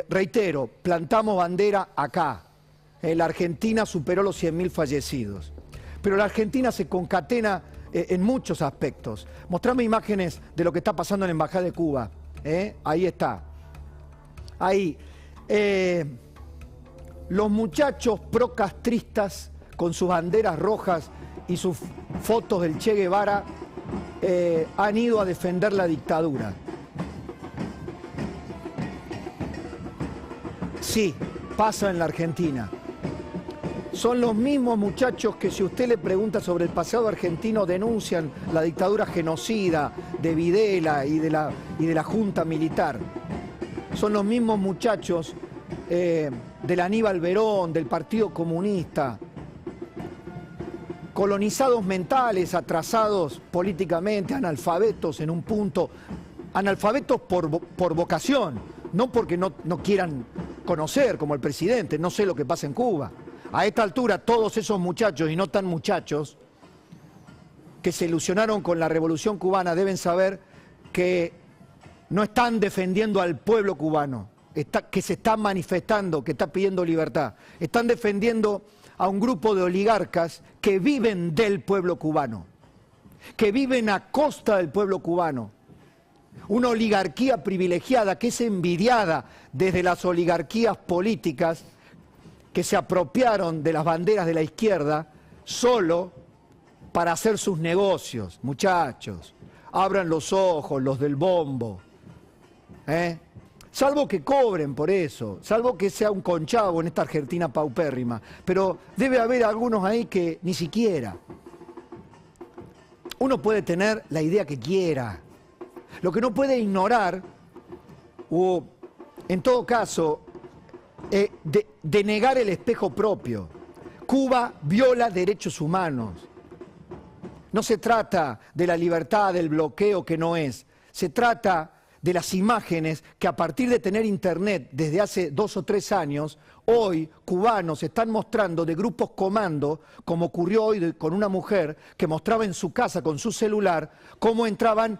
Reitero, plantamos bandera acá. La Argentina superó los 100.000 fallecidos. Pero la Argentina se concatena en muchos aspectos. Mostrame imágenes de lo que está pasando en la Embajada de Cuba. Ahí está. Ahí. Los muchachos procastristas con sus banderas rojas y sus fotos del Che Guevara han ido a defender la dictadura. Sí, pasa en la Argentina. Son los mismos muchachos que, si usted le pregunta sobre el pasado argentino, denuncian la dictadura genocida de Videla y de la Junta Militar. Son los mismos muchachos del Aníbal Berón, del Partido Comunista, colonizados mentales, atrasados políticamente, analfabetos en un punto, analfabetos por vocación, no porque no quieran conocer, como el presidente. No sé lo que pasa en Cuba. A esta altura, todos esos muchachos y no tan muchachos que se ilusionaron con la Revolución Cubana deben saber que no están defendiendo al pueblo cubano, que se está manifestando, que está pidiendo libertad. Están defendiendo a un grupo de oligarcas que viven del pueblo cubano, que viven a costa del pueblo cubano. Una oligarquía privilegiada que es envidiada desde las oligarquías políticas que se apropiaron de las banderas de la izquierda solo para hacer sus negocios. Muchachos, abran los ojos, los del bombo. Salvo que cobren por eso, salvo que sea un conchavo en esta Argentina paupérrima. Pero debe haber algunos ahí que ni siquiera. Uno puede tener la idea que quiera. Lo que no puede ignorar, o en todo caso, denegar el espejo propio. Cuba viola derechos humanos. No se trata de la libertad, del bloqueo que no es. Se trata de las imágenes que, a partir de tener internet desde hace 2 o 3 años, hoy cubanos están mostrando de grupos comando, como ocurrió hoy con una mujer que mostraba en su casa con su celular cómo entraban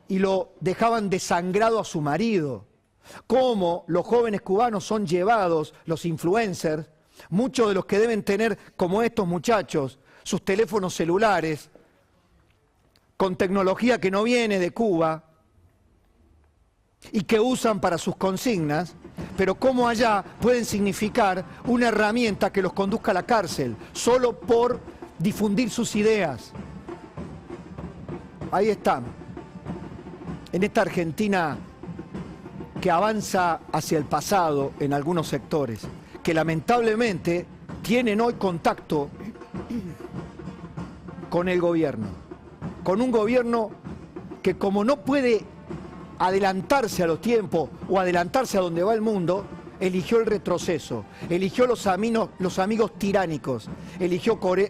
y lo dejaban desangrado a su marido. Cómo los jóvenes cubanos son llevados, los influencers, muchos de los que deben tener, como estos muchachos, sus teléfonos celulares, con tecnología que no viene de Cuba y que usan para sus consignas, pero cómo allá pueden significar una herramienta que los conduzca a la cárcel, solo por difundir sus ideas. Ahí están, en esta Argentina que avanza hacia el pasado en algunos sectores, que lamentablemente tienen hoy contacto con el gobierno, con un gobierno que, como no puede adelantarse a los tiempos o adelantarse a donde va el mundo, eligió el retroceso, eligió los amigos tiránicos, eligió Corea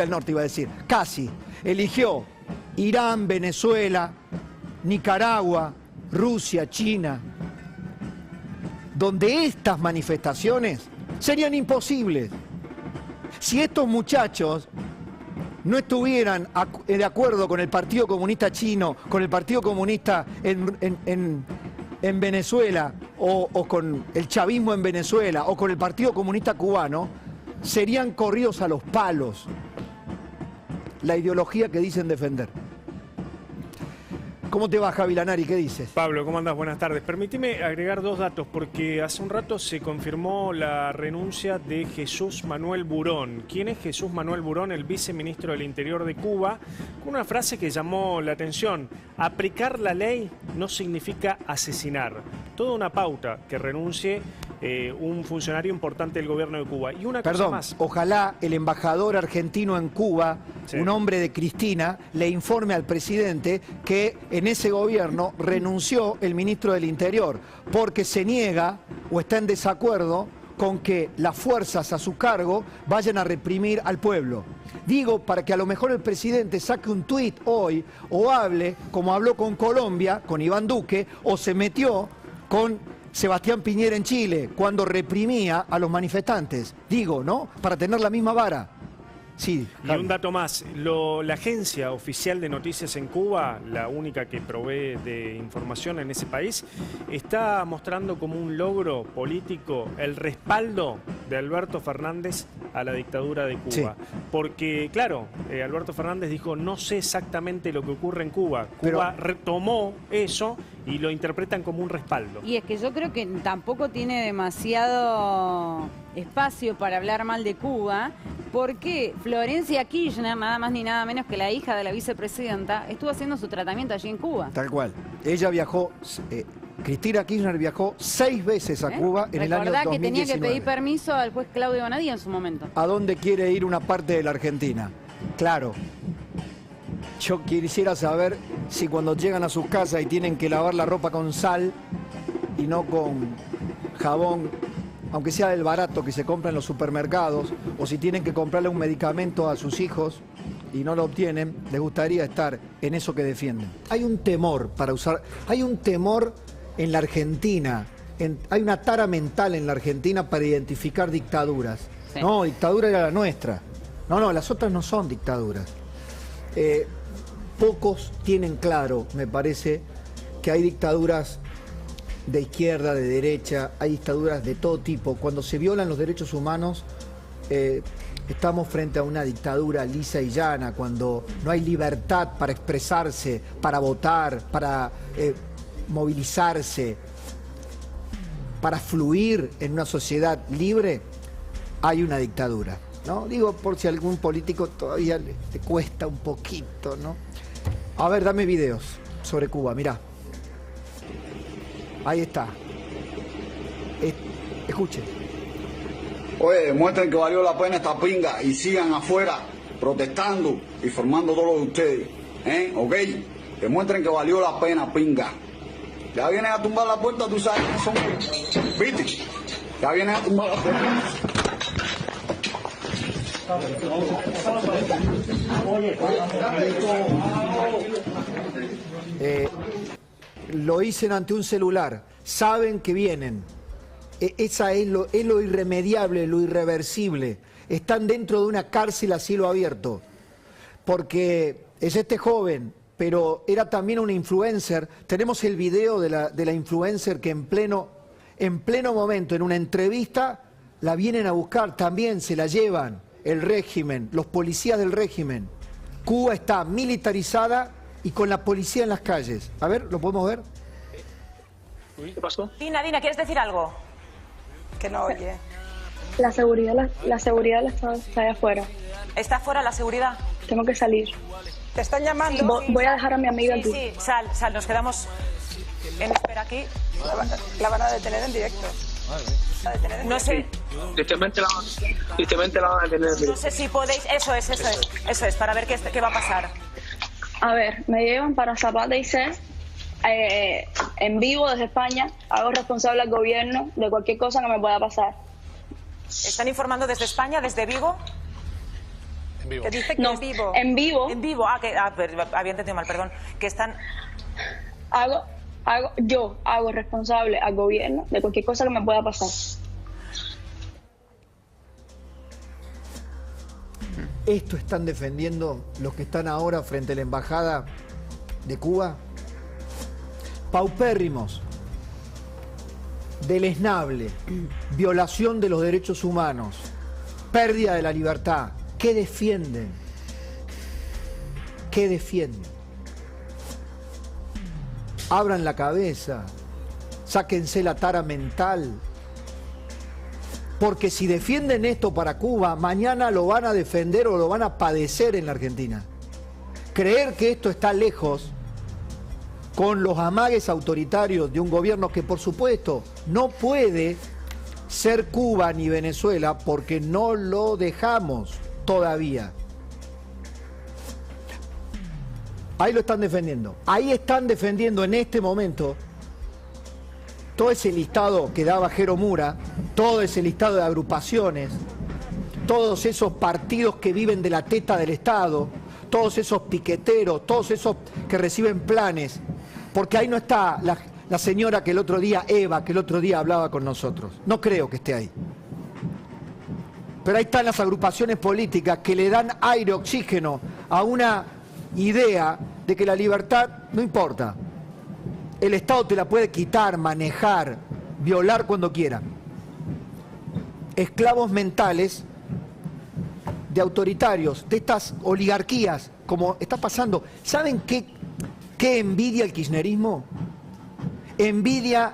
del Norte, iba a decir, casi, eligió Irán, Venezuela, Nicaragua, Rusia, China, donde estas manifestaciones serían imposibles. Si estos muchachos no estuvieran de acuerdo con el Partido Comunista Chino, con el Partido Comunista en Venezuela, o con el chavismo en Venezuela, o con el Partido Comunista Cubano, serían corridos a los palos. La ideología que dicen defender. ¿Cómo te va, Javi Lanari? ¿Qué dices? Pablo, ¿cómo andás? Buenas tardes. Permíteme agregar 2 datos, porque hace un rato se confirmó la renuncia de Jesús Manuel Burón. ¿Quién es Jesús Manuel Burón? El viceministro del Interior de Cuba, con una frase que llamó la atención. Aplicar la ley no significa asesinar. Toda una pauta que renuncie un funcionario importante del gobierno de Cuba. Y una cosa más. Ojalá el embajador argentino en Cuba, sí, un hombre de Cristina, le informe al presidente que en ese gobierno renunció el ministro del Interior, porque se niega o está en desacuerdo con que las fuerzas a su cargo vayan a reprimir al pueblo. Digo, para que a lo mejor el presidente saque un tuit hoy o hable, como habló con Colombia, con Iván Duque, o se metió con Sebastián Piñera en Chile, cuando reprimía a los manifestantes. Digo, ¿no? Para tener la misma vara. Sí, Y un dato más, la agencia oficial de noticias en Cuba, la única que provee de información en ese país, está mostrando como un logro político el respaldo de Alberto Fernández a la dictadura de Cuba. Sí. Porque, claro, Alberto Fernández dijo, no sé exactamente lo que ocurre en Cuba. Pero Cuba retomó eso y lo interpretan como un respaldo. Y es que yo creo que tampoco tiene demasiado espacio para hablar mal de Cuba, porque Florencia Kirchner, nada más ni nada menos que la hija de la vicepresidenta, estuvo haciendo su tratamiento allí en Cuba. Tal cual. Ella viajó, Cristina Kirchner viajó 6 veces a Cuba en el año 2019. Recordá que tenía que pedir permiso al juez Claudio Bonadía en su momento. ¿A dónde quiere ir una parte de la Argentina? Claro. Yo quisiera saber si cuando llegan a sus casas y tienen que lavar la ropa con sal y no con jabón, aunque sea del barato que se compra en los supermercados, o si tienen que comprarle un medicamento a sus hijos y no lo obtienen, les gustaría estar en eso que defienden. Hay un temor para usar, hay un temor en la Argentina, hay una tara mental en la Argentina para identificar dictaduras. Sí. No, dictadura era la nuestra. No, las otras no son dictaduras. Pocos tienen claro, me parece, que hay dictaduras de izquierda, de derecha, hay dictaduras de todo tipo. Cuando se violan los derechos humanos, estamos frente a una dictadura lisa y llana, cuando no hay libertad para expresarse, para votar, para movilizarse, para fluir en una sociedad libre, hay una dictadura, ¿no? Digo, por si a algún político todavía le cuesta un poquito, ¿no? A ver, dame videos sobre Cuba, mirá. Ahí está. Escuchen. Oye, demuestren que valió la pena esta pinga y sigan afuera protestando y formando todo lo de ustedes. ¿Ok? Demuestren que valió la pena, pinga. Ya vienen a tumbar la puerta, tú sabes que son... ¿Viste? Ya vienen a tumbar la puerta. Lo dicen ante un celular, saben que vienen. Esa es lo irremediable, lo irreversible. Están dentro de una cárcel a cielo abierto. Porque es este joven, pero era también una influencer. Tenemos el video de la influencer que en pleno momento, en una entrevista, la vienen a buscar, también se la llevan el régimen, los policías del régimen. Cuba está militarizada y con la policía en las calles. A ver, ¿lo podemos ver? ¿Qué pasó? Dina, ¿quieres decir algo? Que no oye. La seguridad está allá afuera. ¿Está fuera la seguridad? Tengo que salir. Te están llamando. Voy a dejar a mi amiga aquí. Sí, sal, nos quedamos en espera aquí. La van a detener en directo. No sé. Tristemente la van a detener. No sé si podéis. Eso es, para ver qué va a pasar. A ver, me llevan para Zapata y C, en vivo desde España. Hago responsable al gobierno de cualquier cosa que me pueda pasar. ¿Están informando desde España, desde Vigo? En vivo. Te dice que No, en vivo. en vivo. En vivo, había entendido mal, perdón. Que están. Yo hago responsable al gobierno de cualquier cosa que me pueda pasar. Esto están defendiendo los que están ahora frente a la embajada de Cuba. Paupérrimos, deleznable, violación de los derechos humanos, pérdida de la libertad. ¿Qué defienden? ¿Qué defienden? Abran la cabeza, sáquense la tara mental. Porque si defienden esto para Cuba, mañana lo van a defender o lo van a padecer en la Argentina. Creer que esto está lejos, con los amagues autoritarios de un gobierno que, por supuesto, no puede ser Cuba ni Venezuela porque no lo dejamos todavía. Ahí lo están defendiendo. Ahí están defendiendo en este momento todo ese listado que daba Jero Mura, todo ese listado de agrupaciones, todos esos partidos que viven de la teta del Estado, todos esos piqueteros, todos esos que reciben planes, porque ahí no está la señora que el otro día, Eva, que el otro día hablaba con nosotros. No creo que esté ahí. Pero ahí están las agrupaciones políticas que le dan aire, oxígeno a una idea de que la libertad no importa. El Estado te la puede quitar, manejar, violar cuando quiera. Esclavos mentales de autoritarios, de estas oligarquías, como está pasando. ¿Saben qué envidia el kirchnerismo? Envidia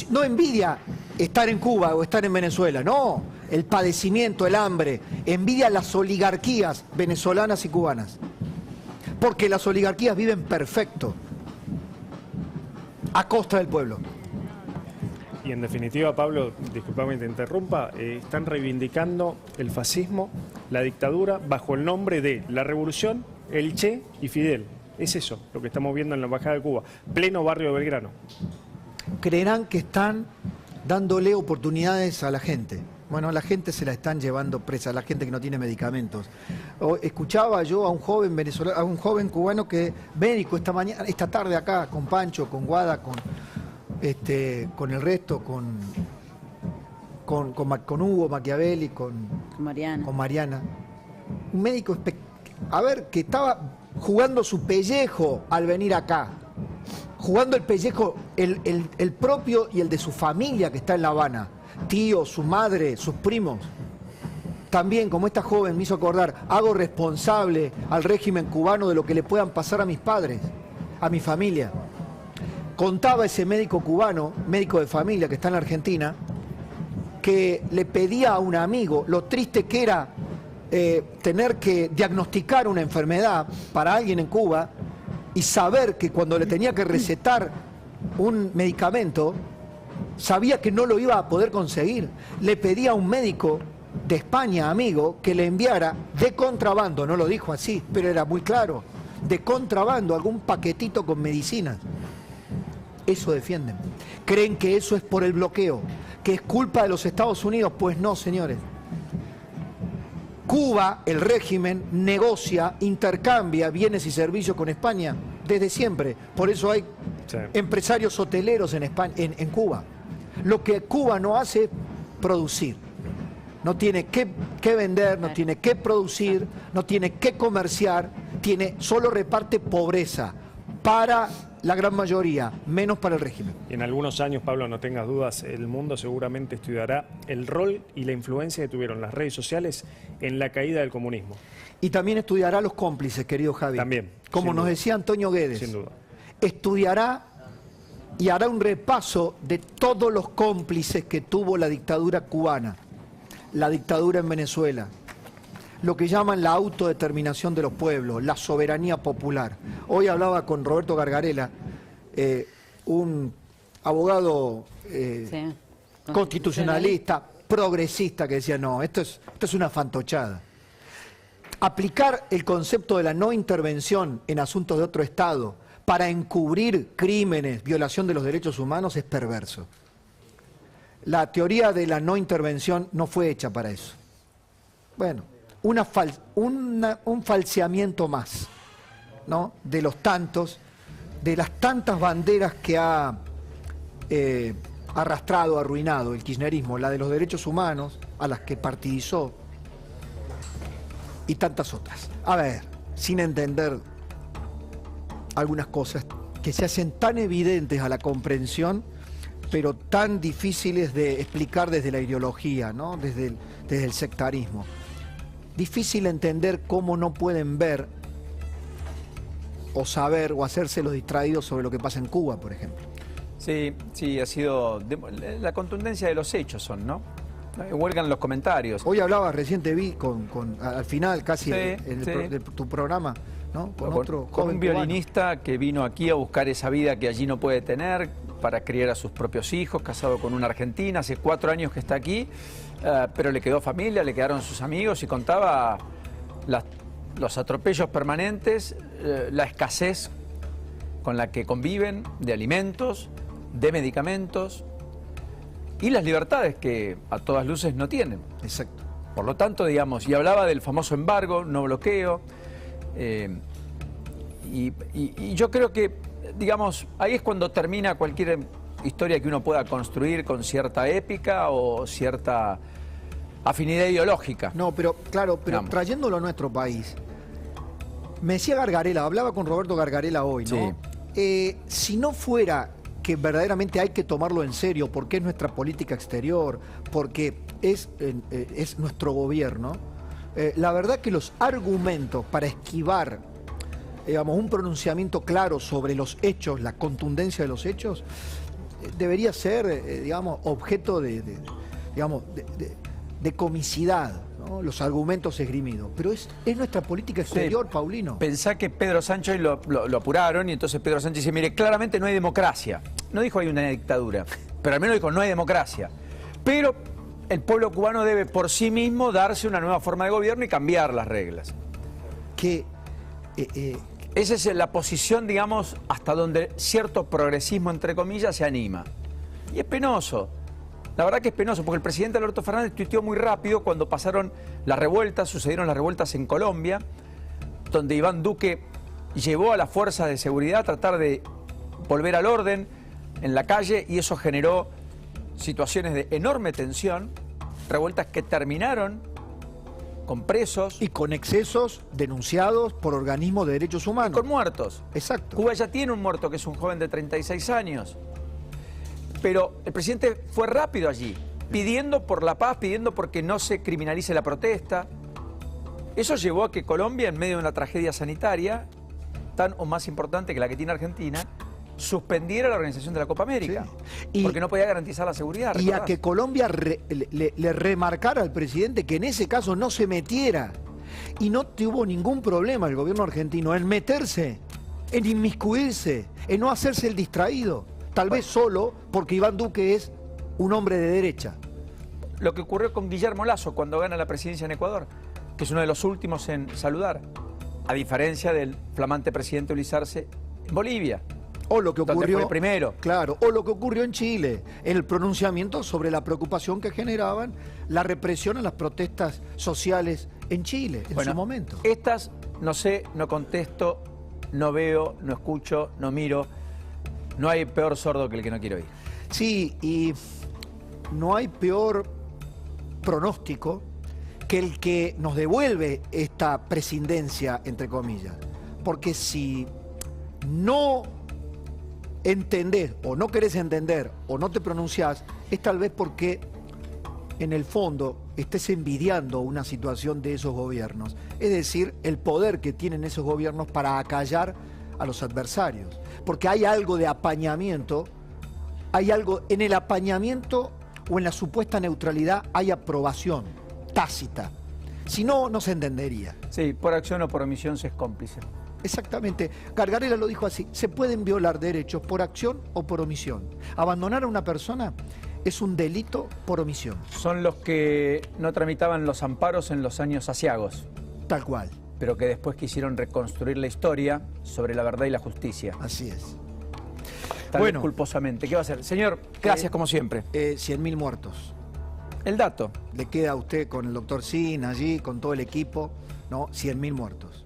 no envidia estar en Cuba o estar en Venezuela, no, el padecimiento, el hambre, envidia las oligarquías venezolanas y cubanas, porque las oligarquías viven perfecto, a costa del pueblo. Y en definitiva, Pablo, disculpame que te interrumpa, están reivindicando el fascismo, la dictadura, bajo el nombre de la revolución, el Che y Fidel. Es eso lo que estamos viendo en la Embajada de Cuba, pleno barrio de Belgrano. Creerán que están dándole oportunidades a la gente. Bueno, a la gente se la están llevando presa, a la gente que no tiene medicamentos. Escuchaba yo a un joven venezolano, a un joven cubano que médico esta tarde acá, con Pancho, con Guada, con el resto, con Hugo Machiavelli, con Mariana. Un médico que estaba jugando su pellejo al venir acá. Jugando el pellejo, el propio y el de su familia que está en La Habana. Tío, su madre, sus primos. También, como esta joven me hizo acordar, hago responsable al régimen cubano de lo que le puedan pasar a mis padres, a mi familia. Contaba ese médico cubano, médico de familia que está en la Argentina, que le pedía a un amigo lo triste que era tener que diagnosticar una enfermedad para alguien en Cuba y saber que cuando le tenía que recetar un medicamento, sabía que no lo iba a poder conseguir. Le pedía a un médico de España, amigo, que le enviara de contrabando, no lo dijo así, pero era muy claro, de contrabando, algún paquetito con medicinas. Eso defienden. Creen que eso es por el bloqueo, que es culpa de los Estados Unidos. Pues no, señores. Cuba, el régimen, negocia, intercambia bienes y servicios con España desde siempre. Por eso hay empresarios hoteleros en España, en Cuba. Lo que Cuba no hace es producir. No tiene que vender, no tiene que producir, no tiene que comerciar, solo reparte pobreza para la gran mayoría, menos para el régimen. Y en algunos años, Pablo, no tengas dudas, el mundo seguramente estudiará el rol y la influencia que tuvieron las redes sociales en la caída del comunismo. Y también estudiará los cómplices, querido Javi. También. Como nos decía Antonio Guedes. Sin duda. Estudiará y hará un repaso de todos los cómplices que tuvo la dictadura cubana, la dictadura en Venezuela, lo que llaman la autodeterminación de los pueblos, la soberanía popular. Hoy hablaba con Roberto Gargarella, un abogado constitucionalista, progresista, que decía, no, esto es una fantochada. Aplicar el concepto de la no intervención en asuntos de otro Estado para encubrir crímenes, violación de los derechos humanos es perverso. La teoría de la no intervención no fue hecha para eso. Bueno, un falseamiento más, ¿no? De las tantas banderas que ha arrastrado, arruinado el kirchnerismo, la de los derechos humanos, a las que partidizó, y tantas otras. A ver, sin entender algunas cosas que se hacen tan evidentes a la comprensión, pero tan difíciles de explicar desde la ideología, ¿no? Desde el sectarismo. Difícil entender cómo no pueden ver o saber o hacerse los distraídos sobre lo que pasa en Cuba, por ejemplo. Sí, ha sido la contundencia de los hechos son, ¿no? Huelgan los comentarios. Hoy hablaba, recién te vi al final casi de tu programa, ¿no? Con otro joven con un violinista que vino aquí a buscar esa vida que allí no puede tener para criar a sus propios hijos, casado con una argentina, hace 4 años que está aquí, pero le quedó familia, le quedaron sus amigos y contaba los atropellos permanentes, la escasez con la que conviven de alimentos, de medicamentos y las libertades que a todas luces no tienen. Exacto. Por lo tanto, digamos, y hablaba del famoso embargo, no bloqueo, y yo creo que, digamos, ahí es cuando termina cualquier historia que uno pueda construir con cierta épica o cierta afinidad ideológica. No, pero claro, pero Vamos. trayéndolo a nuestro país. Me decía Gargarella, hablaba con Roberto Gargarella hoy, ¿no? Si no fuera que verdaderamente hay que tomarlo en serio, porque es nuestra política exterior, porque es nuestro gobierno, la verdad que los argumentos para esquivar, digamos, un pronunciamiento claro sobre los hechos, la contundencia de los hechos, debería ser, digamos, objeto de comicidad, ¿no? Los argumentos esgrimidos. Pero es nuestra política exterior, Paulino. Pensá que Pedro Sánchez lo apuraron y entonces Pedro Sánchez dice, mire, claramente no hay democracia. No dijo hay una dictadura, pero al menos dijo no hay democracia. Pero el pueblo cubano debe por sí mismo darse una nueva forma de gobierno y cambiar las reglas. Esa es la posición, digamos, hasta donde cierto progresismo, entre comillas, se anima. Y es penoso. La verdad que es penoso, porque el presidente Alberto Fernández tuiteó muy rápido cuando pasaron las revueltas, sucedieron las revueltas en Colombia, donde Iván Duque llevó a las fuerzas de seguridad a tratar de volver al orden en la calle y eso generó situaciones de enorme tensión, revueltas que terminaron con presos. Y con excesos denunciados por organismos de derechos humanos. Con muertos. Exacto. Cuba ya tiene un muerto que es un joven de 36 años. Pero el presidente fue rápido allí, pidiendo por la paz, pidiendo porque no se criminalice la protesta. Eso llevó a que Colombia, en medio de una tragedia sanitaria, tan o más importante que la que tiene Argentina, suspendiera la organización de la Copa América. Sí. Porque no podía garantizar la seguridad. Y a que Colombia le remarcara al presidente que en ese caso no se metiera. Y no tuvo ningún problema el gobierno argentino en meterse, en inmiscuirse, en no hacerse el distraído. Tal vez solo porque Iván Duque es un hombre de derecha. Lo que ocurrió con Guillermo Lasso cuando gana la presidencia en Ecuador, que es uno de los últimos en saludar, a diferencia del flamante presidente Luis Arce en Bolivia. O lo que ocurrió, fue el primero. Claro, o lo que ocurrió en Chile, en el pronunciamiento sobre la preocupación que generaban la represión a las protestas sociales en Chile, en su momento. Estas, no sé, no contesto, no veo, no escucho, no miro. No hay peor sordo que el que no quiere oír. Sí, y no hay peor pronóstico que el que nos devuelve esta presidencia, entre comillas. Porque si no entendés, o no querés entender, o no te pronunciás, es tal vez porque en el fondo estés envidiando una situación de esos gobiernos. Es decir, el poder que tienen esos gobiernos para acallar a los adversarios. Porque hay algo de apañamiento, hay algo en el apañamiento o en la supuesta neutralidad, hay aprobación tácita. Si no, no se entendería. Sí, por acción o por omisión se es cómplice. Exactamente. Gargarella lo dijo así, se pueden violar derechos por acción o por omisión. Abandonar a una persona es un delito por omisión. Son los que no tramitaban los amparos en los años aciagos. Tal cual. Pero que después quisieron reconstruir la historia sobre la verdad y la justicia. Así es. Tal vez culposamente. ¿Qué va a hacer? Señor, gracias como siempre. 100.000 muertos. El dato. Le queda a usted con el doctor Sin allí, con todo el equipo, ¿no? 100.000 muertos.